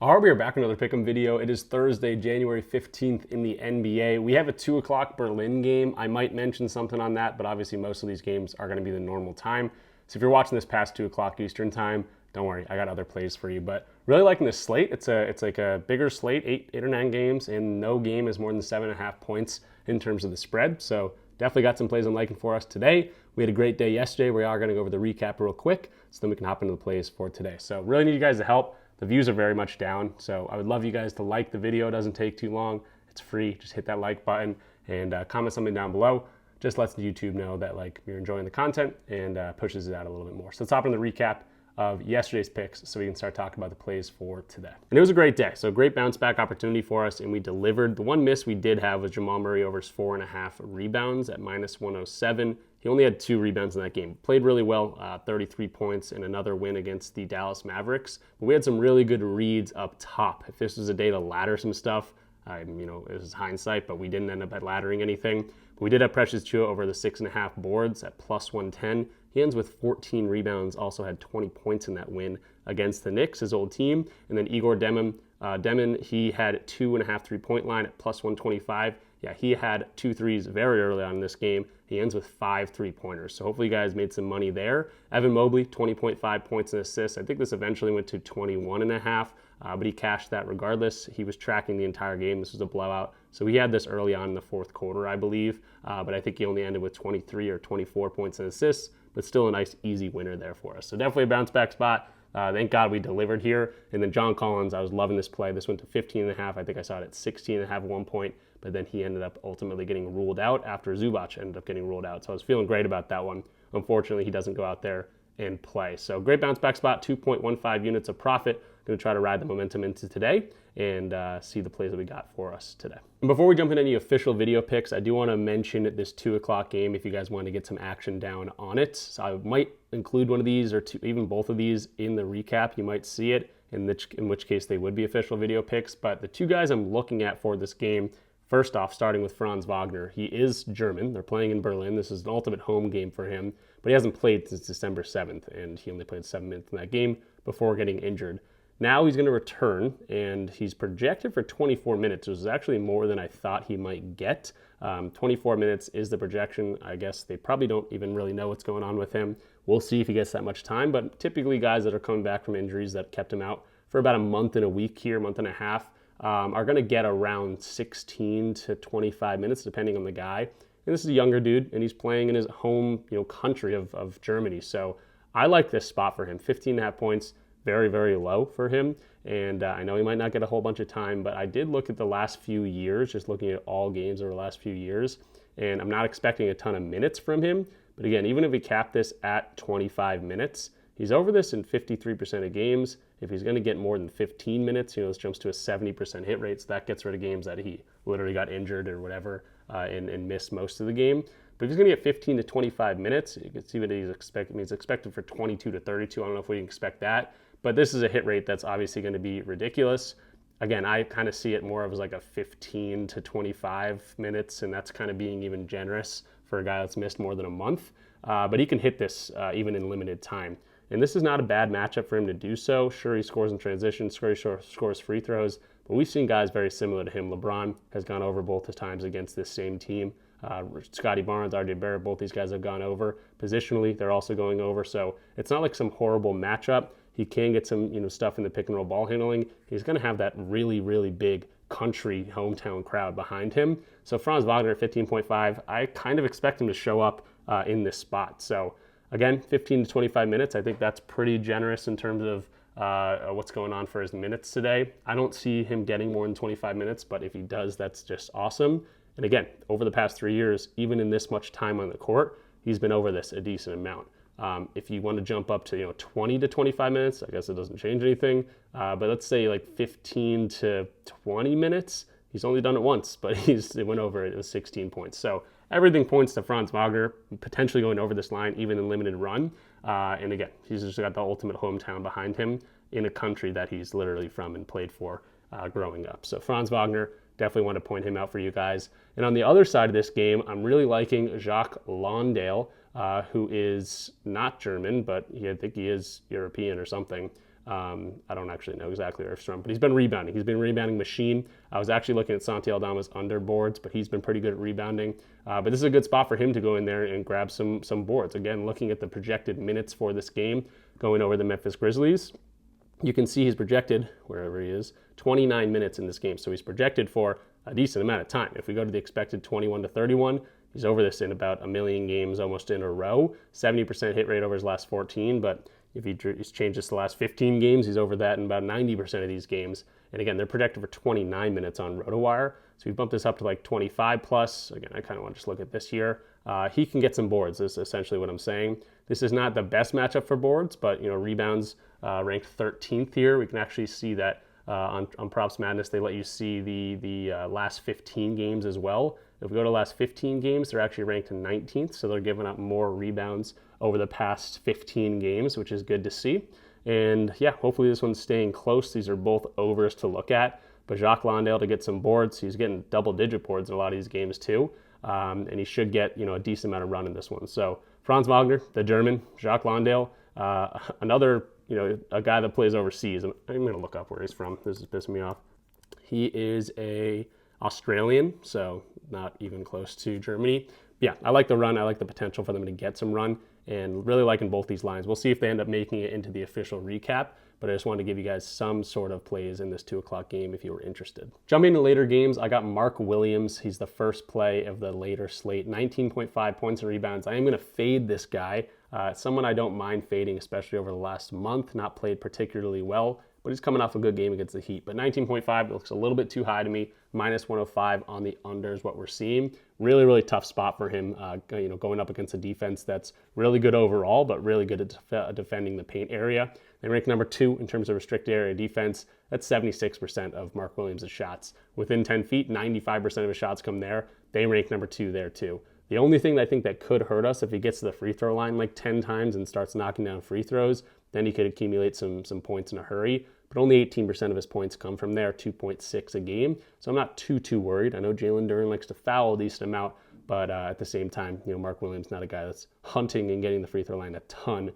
All right, we are back with another Pick'em video. It is Thursday, January 15th in the NBA. We have a 2 o'clock Berlin game. I might mention something on that, but obviously most of these games are going to be the normal time. So if you're watching this past 2 o'clock Eastern time, don't worry, I got other plays for you. But really liking this slate. It's like a bigger slate, eight or nine games, and no game is more than 7.5 points in terms of the spread. So definitely got some plays I'm liking for us today. We had a great day yesterday. We are going to go over the recap real quick, so then we can hop into the plays for today. So really need you guys to help. The views are very much down, so I would love you guys to like the video. It doesn't take too long. It's free. Just hit that like button and comment something down below. Just lets YouTube know that you're enjoying the content and pushes it out a little bit more. So let's hop into the recap of yesterday's picks so we can start talking about the plays for today. And it was a great day. So great bounce back opportunity for us, and we delivered. The one miss we did have was Jamal Murray over his 4.5 rebounds at -107. He only had 2 rebounds in that game. Played really well, 33 points and another win against the Dallas Mavericks. But we had some really good reads up top. If this was a day to ladder some stuff, it was hindsight, but we didn't end up laddering anything. But we did have Precious Achiuwa over the 6.5 boards at +110. He ends with 14 rebounds, also had 20 points in that win against the Knicks, his old team. And then Igor Demon, he had 2.5 3-point line at +125. Yeah, he had 2 threes very early on in this game. He ends with 5 3-pointers. So hopefully you guys made some money there. Evan Mobley, 20.5 points and assists. I think this eventually went to 21.5, but he cashed that regardless. He was tracking the entire game. This was a blowout. So he had this early on in the fourth quarter, I believe. But I think he only ended with 23 or 24 points and assists, but still a nice, easy winner there for us. So definitely a bounce back spot. Thank God we delivered here. And then John Collins, I was loving this play. This went to 15.5. I think I saw it at 16.5 at one point, but then he ended up ultimately getting ruled out after Zubac ended up getting ruled out. So I was feeling great about that one. Unfortunately, he doesn't go out there and play. So great bounce back spot, 2.15 units of profit. Going to try to ride the momentum into today and see the plays that we got for us today. And before we jump into any official video picks, I do want to mention this 2 o'clock game if you guys want to get some action down on it. So I might include one of these or even both of these in the recap. You might see it, in which case they would be official video picks. But the 2 guys I'm looking at for this game, first off, starting with Franz Wagner. He is German. They're playing in Berlin. This is an ultimate home game for him, but he hasn't played since December 7th, and he only played 7 minutes in that game before getting injured. Now he's going to return, and he's projected for 24 minutes, which is actually more than I thought he might get. 24 minutes is the projection. I guess they probably don't even really know what's going on with him. We'll see if he gets that much time, but typically guys that are coming back from injuries that kept him out for about a month and a week here, month and a half, are going to get around 16 to 25 minutes, depending on the guy. And this is a younger dude, and he's playing in his home country of Germany. So I like this spot for him. 15.5 points. Very, very low for him. And I know he might not get a whole bunch of time, but I did look at the last few years, just looking at all games over the last few years, and I'm not expecting a ton of minutes from him. But again, even if we cap this at 25 minutes, he's over this in 53% of games. If he's going to get more than 15 minutes, this jumps to a 70% hit rate, so that gets rid of games that he literally got injured or whatever and missed most of the game. But if he's going to get 15 to 25 minutes, you can see what he's expecting. He's expected for 22 to 32. I don't know if we can expect that. But this is a hit rate that's obviously going to be ridiculous. Again, I kind of see it more of as like a 15 to 25 minutes, and that's kind of being even generous for a guy that's missed more than a month. But he can hit this even in limited time. And this is not a bad matchup for him to do so. Sure, he scores in transition, sure, he scores free throws, but we've seen guys very similar to him. LeBron has gone over both the times against this same team. Scotty Barnes, RJ Barrett, both these guys have gone over. Positionally, they're also going over. So it's not like some horrible matchup. He can get some stuff in the pick and roll ball handling. He's going to have that really, really big country hometown crowd behind him. So Franz Wagner at 15.5, I kind of expect him to show up in this spot. So again, 15 to 25 minutes, I think that's pretty generous in terms of what's going on for his minutes today. I don't see him getting more than 25 minutes, but if he does, that's just awesome. And again, over the past 3 years, even in this much time on the court, he's been over this a decent amount. If you want to jump up to 20 to 25 minutes, I guess it doesn't change anything. But let's say like 15 to 20 minutes, he's only done it once, but it went over. It was 16 points. So everything points to Franz Wagner potentially going over this line, even in limited run. And again, he's just got the ultimate hometown behind him in a country that he's literally from and played for growing up. So Franz Wagner, definitely want to point him out for you guys. And on the other side of this game, I'm really liking Jacques Landale, who is not German, but I think he is European or something. I don't actually know exactly where he's from, but he's been rebounding. He's been a rebounding machine. I was actually looking at Santi Aldama's underboards, but he's been pretty good at rebounding. But this is a good spot for him to go in there and grab some boards. Again, looking at the projected minutes for this game, going over the Memphis Grizzlies, you can see he's projected, wherever he is, 29 minutes in this game. So he's projected for a decent amount of time. If we go to the expected 21 to 31, he's over this in about a million games almost in a row. 70% hit rate over his last 14, but if he's changed this the last 15 games, he's over that in about 90% of these games. And again, they're projected for 29 minutes on RotoWire. So we bumped this up to like 25 plus. Again, I kind of want to just look at this here. He can get some boards, is essentially what I'm saying. This is not the best matchup for boards, but rebounds ranked 13th here. We can actually see that on Props Madness, they let you see the last 15 games as well. If we go to the last 15 games, they're actually ranked in 19th, so they're giving up more rebounds over the past 15 games, which is good to see. And yeah, hopefully this one's staying close. These are both overs to look at. But Jacques Landale to get some boards. He's getting double-digit boards in a lot of these games too. And he should get a decent amount of run in this one. So Franz Wagner, the German, Jacques Landale, another a guy that plays overseas. I'm going to look up where he's from. This is pissing me off. He is a Australian, so not even close to Germany. Yeah, I like the run. I like the potential for them to get some run, and really liking both these lines. We'll see if they end up making it into the official recap, but I just wanted to give you guys some sort of plays in this 2 o'clock game if you were interested. Jumping to later games, I got Mark Williams. He's the first play of the later slate. 19.5 points and rebounds. I am going to fade this guy. Someone I don't mind fading, especially over the last month. Not played particularly well, but he's coming off a good game against the Heat. But 19.5 looks a little bit too high to me. Minus 105 on the under is what we're seeing. Really, really tough spot for him, going up against a defense that's really good overall, but really good at defending the paint area. They rank number 2 in terms of restricted area defense. That's 76% of Mark Williams' shots. Within 10 feet, 95% of his shots come there. They rank number 2 there too. The only thing that I think that could hurt us if he gets to the free throw line like 10 times and starts knocking down free throws, then he could accumulate some points in a hurry. But only 18% of his points come from there, 2.6 a game. So I'm not too worried. I know Jalen Duren likes to foul a decent amount, but at the same time, Mark Williams not a guy that's hunting and getting the free throw line a ton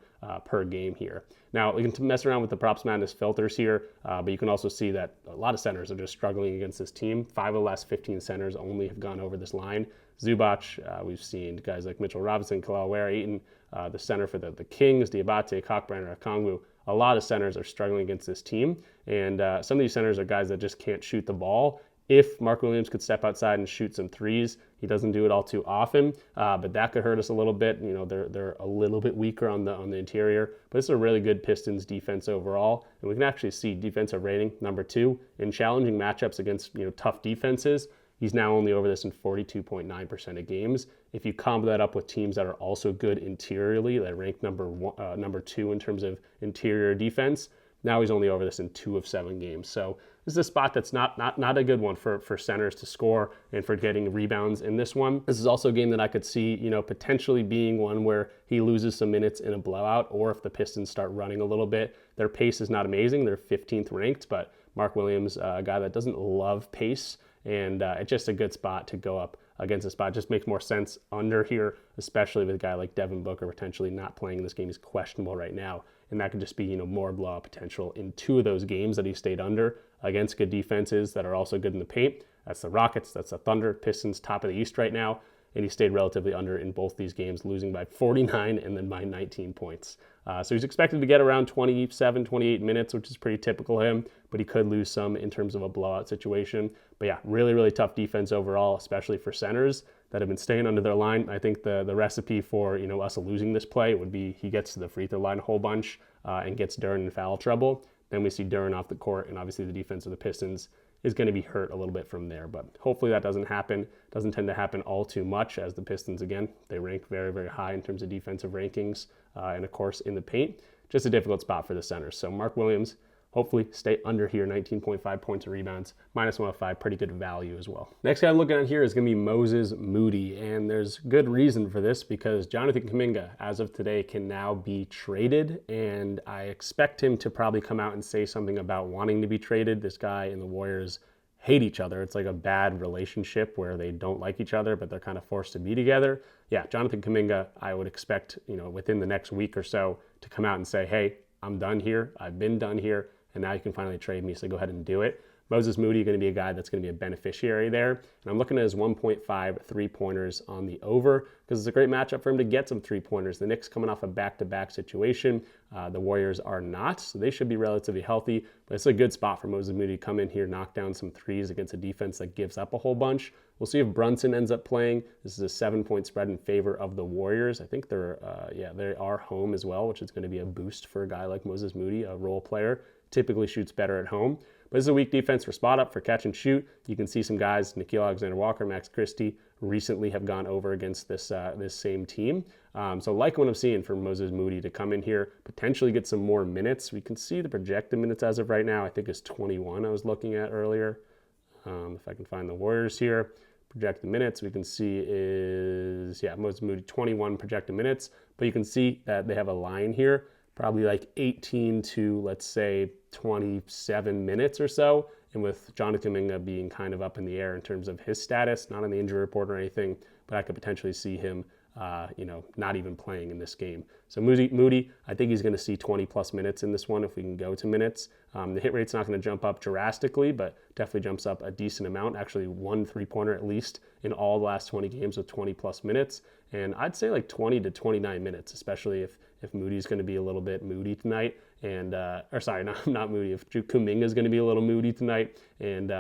per game here. Now, we can mess around with the Props Madness filters here, but you can also see that a lot of centers are just struggling against this team. 5 of the last 15 centers only have gone over this line. Zubac, we've seen guys like Mitchell Robinson, Kalaware Ayton, the center for the Kings, Diabate, Cockburn, Okongwu. A lot of centers are struggling against this team, and some of these centers are guys that just can't shoot the ball. If Mark Williams could step outside and shoot some threes, he doesn't do it all too often, but that could hurt us a little bit. They're a little bit weaker on the interior, but it's a really good Pistons defense overall, and we can actually see defensive rating number 2 in challenging matchups against tough defenses. He's now only over this in 42.9% of games. If you combo that up with teams that are also good interiorly, that rank number 2 in terms of interior defense, now he's only over this in 2 of 7 games. So this is a spot that's not a good one for centers to score and for getting rebounds in this one. This is also a game that I could see, potentially being one where he loses some minutes in a blowout, or if the Pistons start running a little bit. Their pace is not amazing. They're 15th ranked, but Mark Williams, a guy that doesn't love pace, and it's just a good spot to go up against a spot. It just makes more sense under here, especially with a guy like Devin Booker potentially not playing this game. He's questionable right now, and that could just be more blowout potential in 2 of those games that he stayed under against good defenses that are also good in the paint. That's the Rockets, that's the Thunder, Pistons, top of the East right now, and he stayed relatively under in both these games, losing by 49 and then by 19 points. So he's expected to get around 27, 28 minutes, which is pretty typical of him, but he could lose some in terms of a blowout situation. But yeah, really, really tough defense overall, especially for centers that have been staying under their line. I think the recipe for us losing this play would be he gets to the free throw line a whole bunch and gets Duren in foul trouble. Then we see Duren off the court, and obviously the defense of the Pistons is going to be hurt a little bit from there. But hopefully that doesn't happen. Doesn't tend to happen all too much, as the Pistons, again, they rank very, very high in terms of defensive rankings and, of course, in the paint. Just a difficult spot for the centers. So Mark Williams, hopefully stay under here, 19.5 points and rebounds, minus 105, pretty good value as well. Next guy I'm looking at here is going to be Moses Moody, and there's good reason for this because Jonathan Kuminga, as of today, can now be traded, and I expect him to probably come out and say something about wanting to be traded. This guy and the Warriors hate each other. It's like a bad relationship where they don't like each other, but they're kind of forced to be together. Yeah, Jonathan Kuminga, I would expect, within the next week or so to come out and say, hey, I'm done here. I've been done here. And now you can finally trade me. So go ahead and do it. Moses Moody going to be a guy that's going to be a beneficiary there. And I'm looking at his 1.5 three-pointers on the over because it's a great matchup for him to get some three-pointers. The Knicks coming off a back-to-back situation. The Warriors are not, so they should be relatively healthy. But it's a good spot for Moses Moody to come in here, knock down some threes against a defense that gives up a whole bunch. We'll see if Brunson ends up playing. This is a 7-point spread in favor of the Warriors. I think they are home as well, which is going to be a boost for a guy like Moses Moody, a role player. Typically shoots better at home. But this is a weak defense for spot up, for catch and shoot. You can see some guys, Nickeil Alexander-Walker, Max Christie, recently have gone over against this same team. So like what I'm seeing from Moses Moody to come in here, potentially get some more minutes. We can see the projected minutes as of right now, I think is 21 I was looking at earlier. If I can find the Warriors here. Projected minutes we can see is, Moses Moody 21 projected minutes. But you can see that they have a line here, probably like 18 to, let's say, 27 minutes or so. And with Jonathan Kuminga being kind of up in the air in terms of his status, not on the injury report or anything, but I could potentially see him, not even playing in this game. So Moody, I think he's going to see 20 plus minutes in this one if we can go to minutes. The hit rate's not going to jump up drastically, but definitely jumps up a decent amount. Actually, one three-pointer at least in all the last 20 games with 20 plus minutes. And I'd say like 20 to 29 minutes, especially if Moody's going to be a little bit moody tonight. And, not Moody, if Kuminga is going to be a little moody tonight and,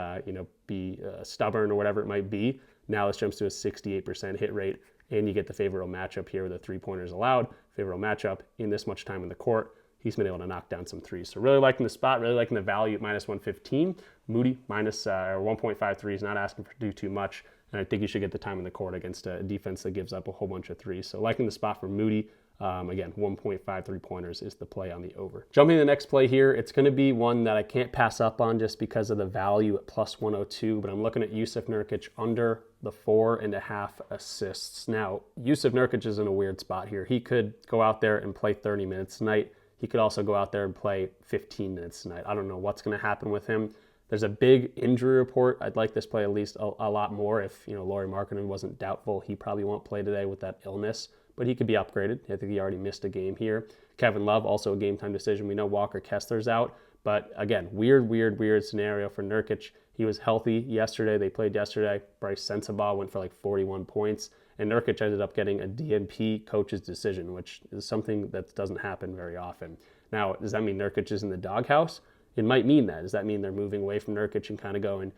be stubborn or whatever it might be. Now this jumps to a 68% hit rate, and you get the favorable matchup here with the three-pointers allowed. Favorable matchup in this much time in the court. He's been able to knock down some threes. So really liking the spot, really liking the value at minus 115. Moody minus 1.53 is not asking for too much, and I think you should get the time in the court against a defense that gives up a whole bunch of threes. So liking the spot for Moody. Again, 1.5 three-pointers is the play on the over. Jumping to the next play here, it's going to be one that I can't pass up on just because of the value at plus 102, but I'm looking at Jusuf Nurkic under the 4.5 assists. Now, Jusuf Nurkic is in a weird spot here. He could go out there and play 30 minutes tonight. He could also go out there and play 15 minutes tonight. I don't know what's going to happen with him. There's a big injury report. I'd like this play at least a lot more. If Lauri Markkanen wasn't doubtful, he probably won't play today with that illness. But he could be upgraded. I think he already missed a game here. Kevin Love, also a game time decision. We know Walker Kessler's out. But again, weird scenario for Nurkic. He was healthy yesterday. They played yesterday. Bryce Sensabaugh went for like 41 points. And Nurkic ended up getting a DNP coach's decision, which is something that doesn't happen very often. Now, does that mean Nurkic is in the doghouse? It might mean that. Does that mean they're moving away from Nurkic and kind of going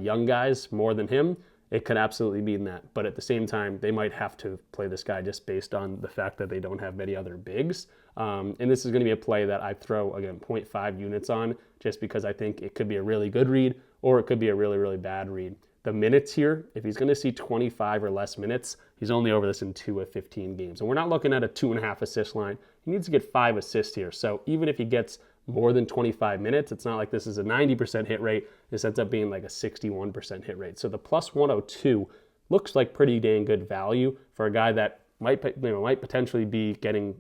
young guys more than him? It could absolutely mean that. But at the same time, they might have to play this guy just based on the fact that they don't have many other bigs. And this is going to be a play that I throw, again, 0.5 units on just because I think it could be a really good read or it could be a really bad read. The minutes here, if he's going to see 25 or less minutes, he's only over this in 2 of 15 games. And we're not looking at a 2.5 assist line. He needs to get 5 assists here. So even if he gets more than 25 minutes, it's not like this is a 90% hit rate. This ends up being like a 61% hit rate. So the plus 102 looks like pretty dang good value for a guy that might potentially be getting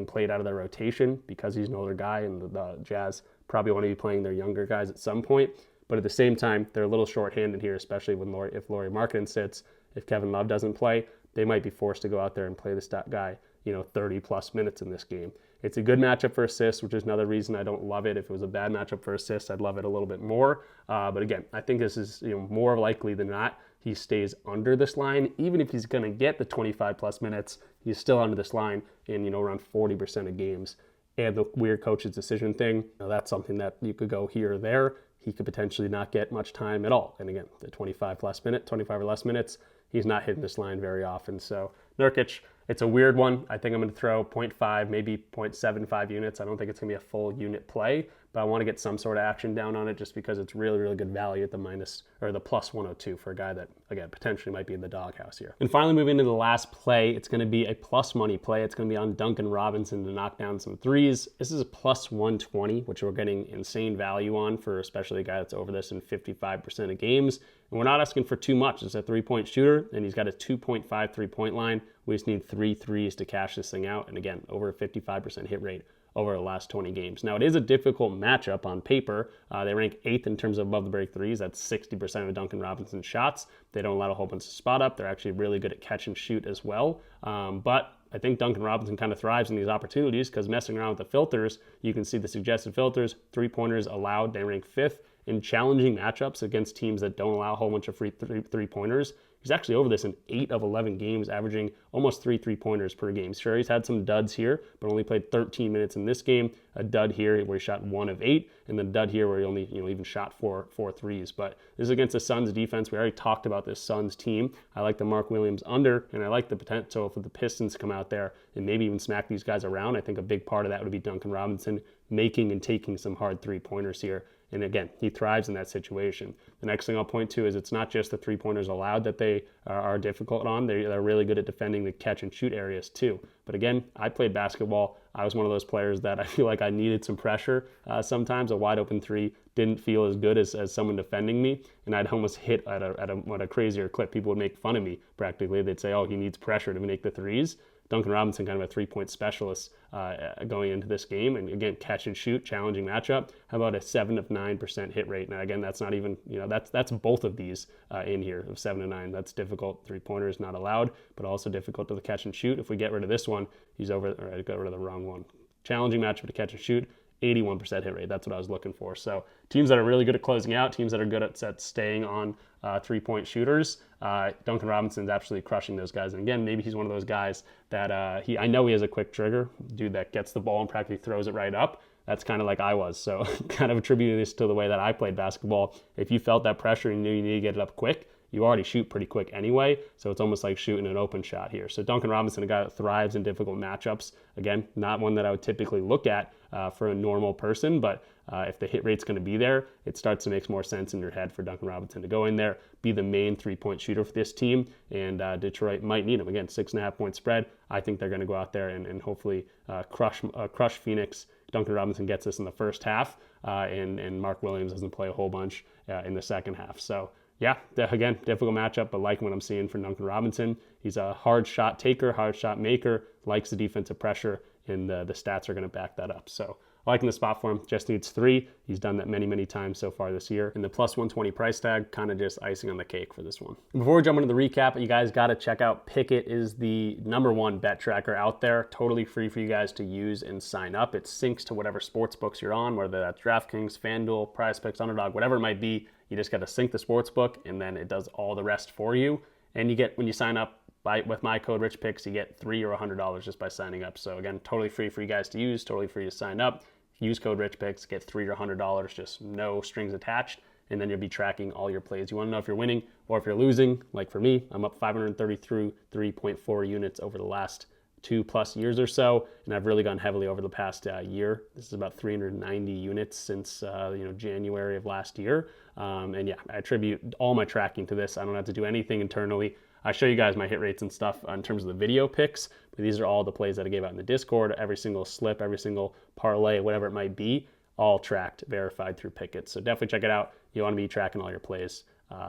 played out of their rotation because he's an older guy, and the Jazz probably want to be playing their younger guys at some point. But at the same time, they're a little short-handed here, especially if Lauri Markkanen sits. If Kevin Love doesn't play, they might be forced to go out there and play this guy 30 plus minutes in this game. It's a good matchup for assists, which is another reason I don't love it. If it was a bad matchup for assists, I'd love it a little bit more. But again, I think this is more likely than not he stays under this line. Even if he's going to get the 25 plus minutes, he's still under this line in around 40% of games. And the weird coach's decision thing, that's something that you could go here or there. He could potentially not get much time at all. And again, the 25 or less minutes, he's not hitting this line very often. So Nurkic, it's a weird one. I think I'm going to throw 0.5, maybe 0.75 units. I don't think it's going to be a full unit play, but I want to get some sort of action down on it just because it's really good value at the plus 102 for a guy that, again, potentially might be in the doghouse here. And finally, moving to the last play, it's going to be a plus money play. It's going to be on Duncan Robinson to knock down some threes. This is a plus 120, which we're getting insane value on for especially a guy that's over this in 55% of games. And we're not asking for too much. It's a three-point shooter, and he's got a 2.5 three-point line. We just need 3 threes to cash this thing out. And again, over a 55% hit rate over the last 20 games. Now, it is a difficult matchup on paper. They rank 8th in terms of above the break threes. That's 60% of Duncan Robinson's shots. They don't allow a whole bunch of spot up. They're actually really good at catch and shoot as well. But I think Duncan Robinson kind of thrives in these opportunities because messing around with the filters, you can see the suggested filters, 3-pointers allowed, they rank 5th in challenging matchups against teams that don't allow a whole bunch of free three-pointers. He's actually over this in 8 of 11 games, averaging almost 3 3-pointers per game. Sure, he's had some duds here, but only played 13 minutes in this game. A dud here where he shot 1 of 8, and then a dud here where he only even shot 4 threes. But this is against the Suns defense. We already talked about this Suns team. I like the Mark Williams under, and I like the potential for the Pistons to come out there and maybe even smack these guys around. I think a big part of that would be Duncan Robinson making and taking some hard 3-pointers here. And again, he thrives in that situation. The next thing I'll point to is it's not just the 3-pointers allowed that they are difficult on. They're really good at defending the catch and shoot areas too. But again, I played basketball. I was one of those players that I feel like I needed some pressure. Sometimes a wide open 3 didn't feel as good as someone defending me. And I'd almost hit at a crazier clip. People would make fun of me practically. They'd say, oh, he needs pressure to make the threes. Duncan Robinson, kind of a 3-point specialist going into this game. And again, catch and shoot, challenging matchup. How about a 7 of 9% hit rate? Now, again, that's not even, that's both of these in here of 7 to 9. That's difficult. 3-pointers not allowed, but also difficult to the catch and shoot. If we get rid of this one, he's over, or I got rid of the wrong one. Challenging matchup to catch and shoot. 81% hit rate. That's what I was looking for. So teams that are really good at closing out, teams that are good at staying on 3-point shooters, Duncan Robinson's absolutely crushing those guys. And again, maybe he's one of those guys that I know he has a quick trigger, dude that gets the ball and practically throws it right up. That's kind of like I was. So kind of attributing this to the way that I played basketball. If you felt that pressure and knew you needed to get it up quick, you already shoot pretty quick anyway, so it's almost like shooting an open shot here. So Duncan Robinson, a guy that thrives in difficult matchups. Again, not one that I would typically look at for a normal person, but if the hit rate's going to be there, it starts to make more sense in your head for Duncan Robinson to go in there, be the main 3-point shooter for this team, and Detroit might need him. Again, 6.5-point spread. I think they're going to go out there and hopefully crush Phoenix. Duncan Robinson gets this in the first half, and Mark Williams doesn't play a whole bunch in the second half. So yeah, again, difficult matchup, but liking what I'm seeing for Duncan Robinson. He's a hard shot taker, hard shot maker, likes the defensive pressure, and the stats are going to back that up. So liking the spot for him, just needs 3. He's done that many, many times so far this year. And the plus 120 price tag, kind of just icing on the cake for this one. And before we jump into the recap, you guys got to check out Pick'It. Is the #1 bet tracker out there, totally free for you guys to use and sign up. It syncs to whatever sports books you're on, whether that's DraftKings, FanDuel, PrizePicks, Underdog, whatever it might be. You just got to sync the sports book, and then it does all the rest for you. And you get, when you sign up with my code RichPicks, you get $3 or $100 just by signing up. So again, totally free for you guys to use, totally free to sign up. Use code RichPicks, get $3 or $100, just no strings attached, and then you'll be tracking all your plays. You want to know if you're winning or if you're losing. Like for me, I'm up 533.4 units over the last 2+ years or so, and I've really gone heavily over the past year. This is about 390 units since January of last year. And yeah, I attribute all my tracking to this. I don't have to do anything internally. I show you guys my hit rates and stuff in terms of the video picks, but these are all the plays that I gave out in the Discord. Every single slip, every single parlay, whatever it might be, all tracked, verified through Pick'It. So definitely check it out. You want to be tracking all your plays.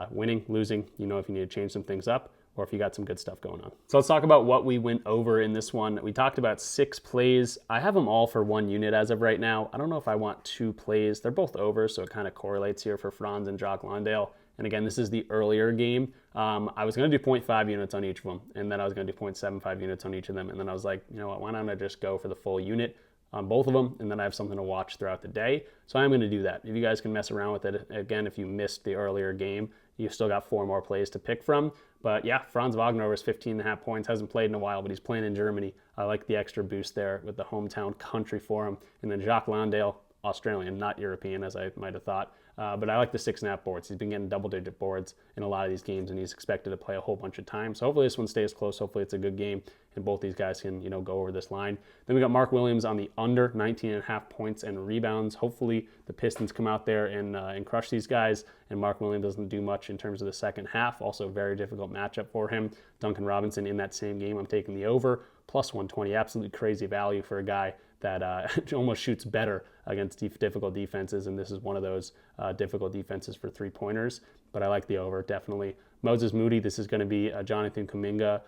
Winning, losing, if you need to change some things up, or if you got some good stuff going on. So let's talk about what we went over in this one. We talked about 6 plays. I have them all for 1 unit as of right now. I don't know if I want 2 plays. They're both over, so it kind of correlates here for Franz and Jock Landale. And again, this is the earlier game. I was going to do 0.5 units on each of them, and then I was going to do 0.75 units on each of them. And then I was like, you know what, why don't I just go for the full unit on both of them, and then I have something to watch throughout the day. So I'm going to do that. If you guys can mess around with it, again, if you missed the earlier game, you've still got 4 more plays to pick from. But yeah, Franz Wagner is 15.5 points, hasn't played in a while, but he's playing in Germany. I like the extra boost there with the hometown country for him. And then Jock Landale, Australian, not European, as I might have thought. But I like the 6.5 boards. He's been getting double-digit boards in a lot of these games, and he's expected to play a whole bunch of times. So hopefully this one stays close. Hopefully it's a good game, and both these guys can, go over this line. Then we got Mark Williams on the under 19.5 points and rebounds. Hopefully the Pistons come out there and crush these guys, and Mark Williams doesn't do much in terms of the second half. Also a very difficult matchup for him. Duncan Robinson in that same game, I'm taking the over, plus 120. Absolutely crazy value for a guy that almost shoots better against difficult defenses, and this is one of those difficult defenses for 3-pointers, but I like the over, definitely. Moses Moody, this is going to be a Jonathan Kuminga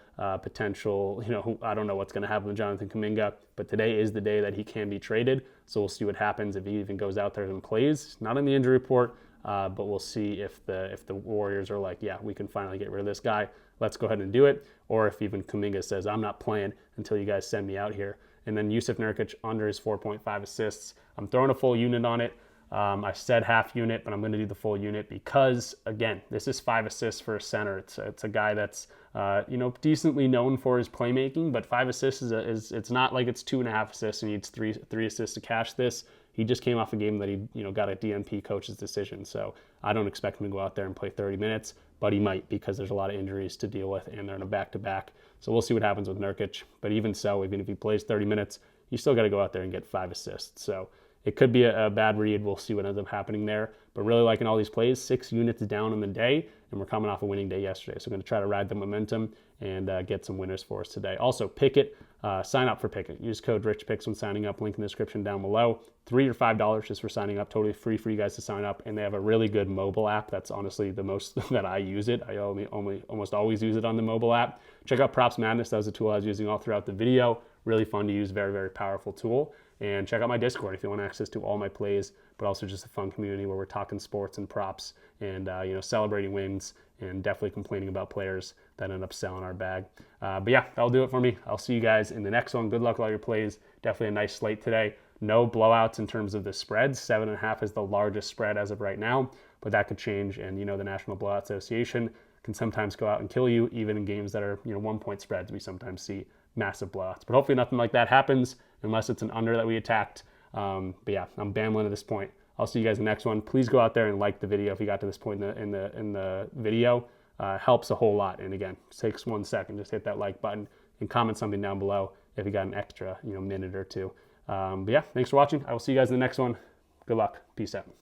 potential, I don't know what's going to happen with Jonathan Kuminga, but today is the day that he can be traded, so we'll see what happens if he even goes out there and plays. Not in the injury report, but we'll see if the Warriors are like, yeah, we can finally get rid of this guy. Let's go ahead and do it. Or if even Kuminga says, I'm not playing until you guys send me out here. And then Yusuf Nurkic under his 4.5 assists. I'm throwing a full unit on it. I said half unit, but I'm going to do the full unit because, again, this is 5 assists for a center. It's a guy that's decently known for his playmaking, but 5 assists is it's not like it's 2.5 assists and he needs three assists to cash this. He just came off a game that he got a DNP coach's decision, so I don't expect him to go out there and play 30 minutes, but he might because there's a lot of injuries to deal with and they're in a back-to-back. So we'll see what happens with Nurkic. But even so, even if he plays 30 minutes, you still got to go out there and get 5 assists. So it could be a bad read. We'll see what ends up happening there. But really liking all these plays, 6 units down in the day, and we're coming off a winning day yesterday. So we're going to try to ride the momentum and get some winners for us today. Also, Pickett, sign up for Pickett. Use code RichPicks when signing up. Link in the description down below. $3 or $5 just for signing up. Totally free for you guys to sign up. And they have a really good mobile app. That's honestly the most that I use it. I almost always use it on the mobile app. Check out Props Madness. That was a tool I was using all throughout the video. Really fun to use. Very, very powerful tool. And check out my Discord if you want access to all my plays, but also just a fun community where we're talking sports and props and celebrating wins and definitely complaining about players that end up selling our bag. But yeah, that'll do it for me. I'll see you guys in the next one. Good luck with all your plays. Definitely a nice slate today. No blowouts in terms of the spreads. 7.5 is the largest spread as of right now, but that could change. And the National Blowout Association can sometimes go out and kill you, even in games that are 1-point spreads. We sometimes see massive blowouts, but hopefully nothing like that happens unless it's an under that we attacked. But yeah, I'm bambling at this point. I'll see you guys in the next one. Please go out there and like the video if you got to this point in the video. Helps a whole lot. And again, it takes 1 second. Just hit that like button and comment something down below if you got an extra minute or two. But yeah, thanks for watching. I will see you guys in the next one. Good luck. Peace out.